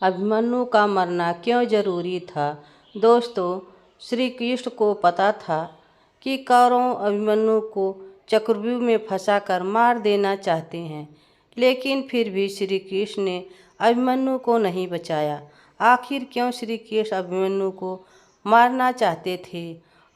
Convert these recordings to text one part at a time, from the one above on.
अभिमन्यु का मरना क्यों जरूरी था। दोस्तों, श्री कृष्ण को पता था कि कौरव अभिमन्यु को चक्रव्यूह में फंसाकर मार देना चाहते हैं, लेकिन फिर भी श्री कृष्ण ने अभिमन्यु को नहीं बचाया। आखिर क्यों श्री कृष्ण अभिमन्यु को मारना चाहते थे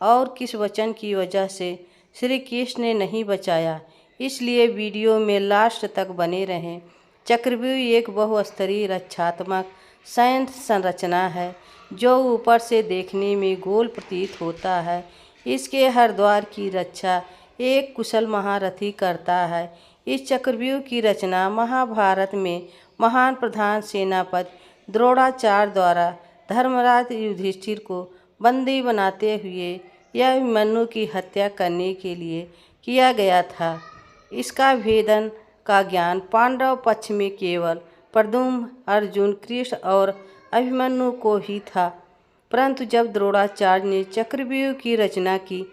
और किस वचन की वजह से श्री कृष्ण ने नहीं बचाया, इसलिए वीडियो में लास्ट तक बने रहें। चक्रव्यूह एक बहुस्तरीय रक्षात्मक संयंत्र संरचना है जो ऊपर से देखने में गोल प्रतीत होता है। इसके हर द्वार की रक्षा एक कुशल महारथी करता है। इस चक्रव्यूह की रचना महाभारत में महान प्रधान सेनापति द्रोणाचार्य द्वारा धर्मराज युधिष्ठिर को बंदी बनाते हुए यह अभिमन्यु की हत्या करने के लिए किया गया था। इसका भेदन का ज्ञान पांडव पक्ष में केवल प्रद्युम्न, अर्जुन, कृष्ण और अभिमन्यु को ही था, परंतु जब द्रोणाचार्य ने चक्रव्यूह की रचना की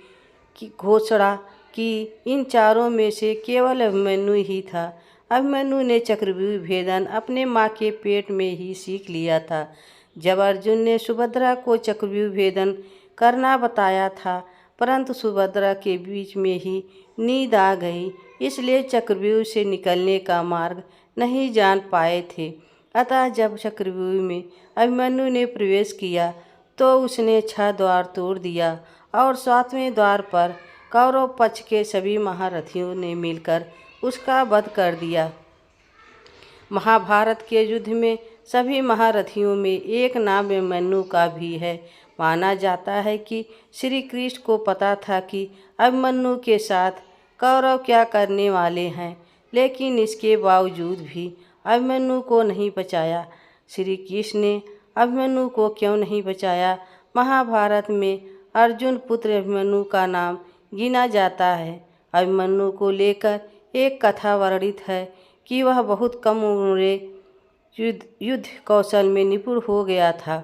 घोषणा की, इन चारों में से केवल अभिमन्यु ही था। अभिमन्यु ने चक्रव्यूह भेदन अपने माँ के पेट में ही सीख लिया था। जब अर्जुन ने सुभद्रा को चक्रव्यूह भेदन करना बताया था, परंतु सुभद्रा के बीच में ही नींद आ गई, इसलिए चक्रव्यूह से निकलने का मार्ग नहीं जान पाए थे। अतः जब चक्रव्यूह में अभिमन्यु ने प्रवेश किया तो उसने 6 द्वार तोड़ दिया और 7वें द्वार पर कौरव पक्ष के सभी महारथियों ने मिलकर उसका वध कर दिया। महाभारत के युद्ध में सभी महारथियों में एक नाम अभिमन्यु का भी है। माना जाता है कि श्री कृष्ण को पता था कि अभिमन्यु के साथ कौरव क्या करने वाले हैं, लेकिन इसके बावजूद भी अभिमन्यु को नहीं बचाया। श्री कृष्ण ने अभिमन्यु को क्यों नहीं बचाया? महाभारत में अर्जुन पुत्र अभिमन्यु का नाम गिना जाता है। अभिमन्यु को लेकर एक कथा वर्णित है कि वह बहुत कम उम्र में युद्ध कौशल में निपुण हो गया था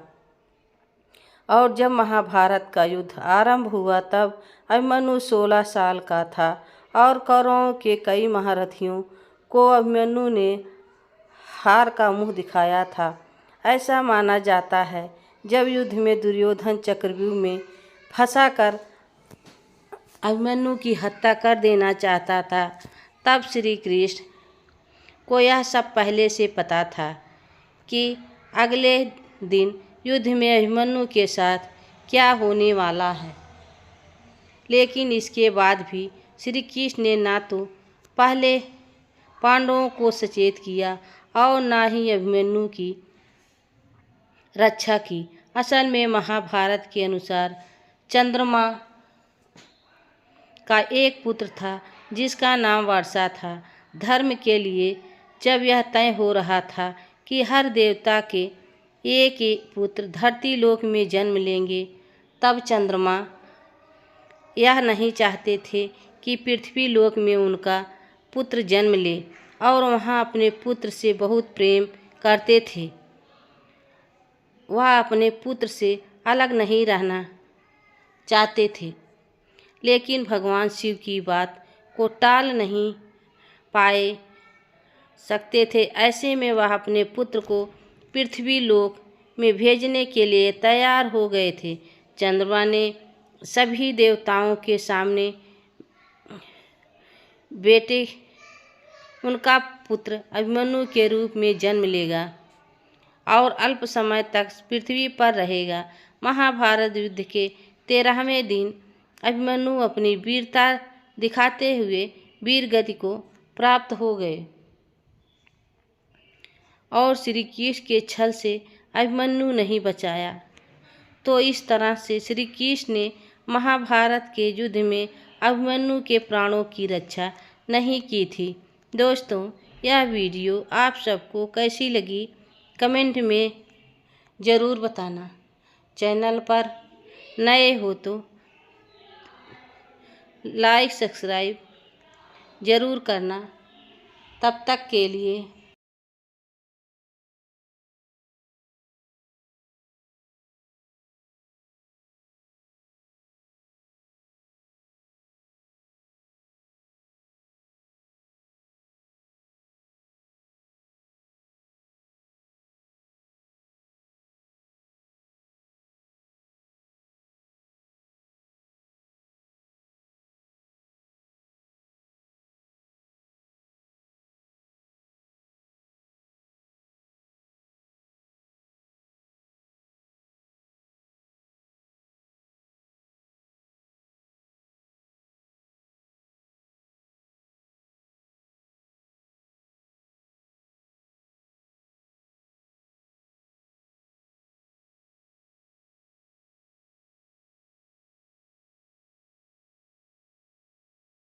और जब महाभारत का युद्ध आरंभ हुआ तब अभिमन्यु 16 साल का था और कौरवों के कई महारथियों को अभिमन्यु ने हार का मुंह दिखाया था। ऐसा माना जाता है जब युद्ध में दुर्योधन चक्रव्यूह में फंसाकर अभिमन्यु की हत्या कर देना चाहता था, तब श्री कृष्ण को यह सब पहले से पता था कि अगले दिन युद्ध में अभिमन्यु के साथ क्या होने वाला है। लेकिन इसके बाद भी श्री कृष्ण ने ना तो पहले पांडवों को सचेत किया और ना ही अभिमन्यु की रक्षा की। असल में महाभारत के अनुसार चंद्रमा का एक पुत्र था जिसका नाम वर्षा था। धर्म के लिए जब यह तय हो रहा था कि हर देवता के एक एक पुत्र धरती लोक में जन्म लेंगे, तब चंद्रमा यह नहीं चाहते थे कि पृथ्वी लोक में उनका पुत्र जन्म ले और वहाँ अपने पुत्र से बहुत प्रेम करते थे। वह अपने पुत्र से अलग नहीं रहना चाहते थे, लेकिन भगवान शिव की बात को टाल नहीं पाए सकते थे। ऐसे में वह अपने पुत्र को पृथ्वी लोक में भेजने के लिए तैयार हो गए थे। चंद्रमा ने सभी देवताओं के सामने बेटे उनका पुत्र अभिमन्यु के रूप में जन्म लेगा और अल्प समय तक पृथ्वी पर रहेगा। महाभारत युद्ध के 13वें दिन अभिमन्यु अपनी वीरता दिखाते हुए वीर गति को प्राप्त हो गए और श्री कृष्ण के छल से अभिमन्यु नहीं बचाया। तो इस तरह से श्री कृष्ण ने महाभारत के युद्ध में अभिमन्यु के प्राणों की रक्षा नहीं की थी। दोस्तों, यह वीडियो आप सबको कैसी लगी कमेंट में ज़रूर बताना। चैनल पर नए हो तो लाइक सब्सक्राइब ज़रूर करना। तब तक के लिए